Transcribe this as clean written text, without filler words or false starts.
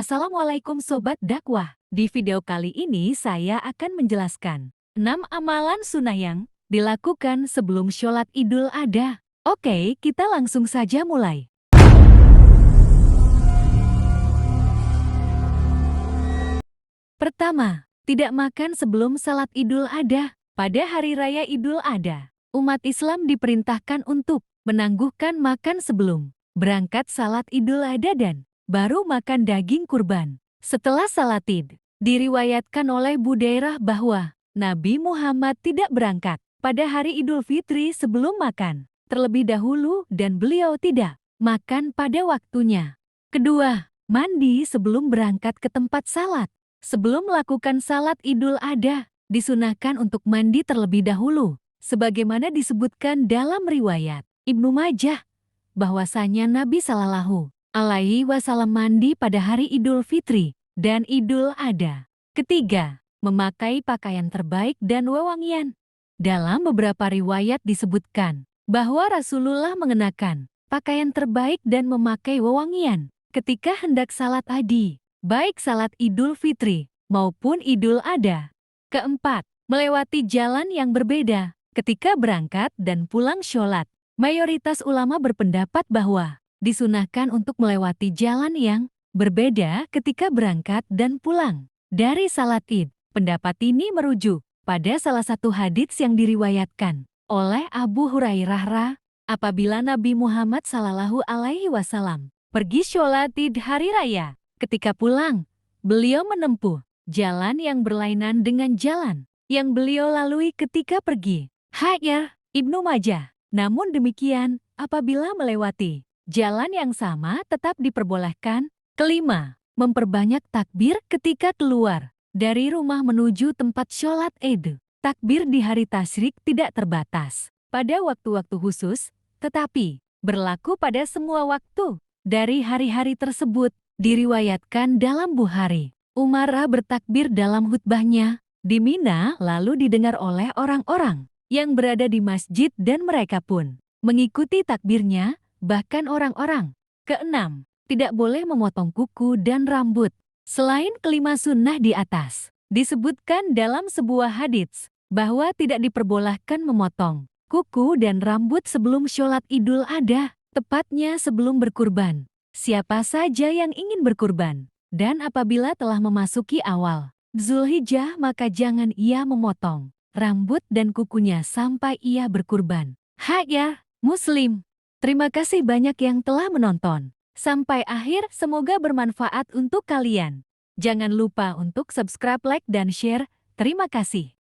Assalamualaikum Sobat Dakwah. Di video kali ini saya akan menjelaskan 6 amalan sunnah yang dilakukan sebelum sholat Idul Adha. Oke, kita langsung saja mulai. Pertama, tidak makan sebelum salat Idul Adha. Pada hari raya Idul Adha, umat Islam diperintahkan untuk menangguhkan makan sebelum berangkat salat Idul Adha dan baru makan daging kurban. Setelah salat Id, diriwayatkan oleh Budairah bahwa Nabi Muhammad tidak berangkat pada hari Idul Fitri sebelum makan terlebih dahulu dan beliau tidak makan pada waktunya. Kedua, mandi sebelum berangkat ke tempat salat. Sebelum melakukan salat Idul Adha, disunahkan untuk mandi terlebih dahulu, sebagaimana disebutkan dalam riwayat Ibnu Majah, bahwasanya Nabi SAW mandi pada hari Idul Fitri dan Idul Adha. Ketiga, memakai pakaian terbaik dan wewangian. Dalam beberapa riwayat disebutkan bahwa Rasulullah mengenakan pakaian terbaik dan memakai wewangian ketika hendak salat Adi, baik salat Idul Fitri maupun Idul Adha. Keempat, melewati jalan yang berbeda ketika berangkat dan pulang sholat. Mayoritas ulama berpendapat bahwa disunahkan untuk melewati jalan yang berbeda ketika berangkat dan pulang dari salat Id. Pendapat ini merujuk pada salah satu hadits yang diriwayatkan oleh Abu Hurairah apabila Nabi Muhammad SAW pergi sholat Id hari raya. Ketika pulang, beliau menempuh jalan yang berlainan dengan jalan yang beliau lalui ketika pergi. Hadits Ibnu Majah. Namun demikian, apabila melewati jalan yang sama tetap diperbolehkan. Kelima, memperbanyak takbir ketika keluar dari rumah menuju tempat sholat Id. Takbir di hari tasyrik tidak terbatas pada waktu-waktu khusus, tetapi berlaku pada semua waktu dari hari-hari tersebut. Diriwayatkan dalam Bukhari, Umar bertakbir dalam khutbahnya di Mina lalu didengar oleh orang-orang yang berada di masjid dan mereka pun mengikuti takbirnya, bahkan orang-orang. Keenam, tidak boleh memotong kuku dan rambut. Selain kelima sunnah di atas, disebutkan dalam sebuah hadits bahwa tidak diperbolehkan memotong kuku dan rambut sebelum sholat Idul Adha, tepatnya sebelum berkurban. Siapa saja yang ingin berkurban, dan apabila telah memasuki awal Zulhijjah maka jangan ia memotong rambut dan kukunya sampai ia berkurban. Hadits Muslim. Terima kasih banyak yang telah menonton sampai akhir, semoga bermanfaat untuk kalian. Jangan lupa untuk subscribe, like, dan share. Terima kasih.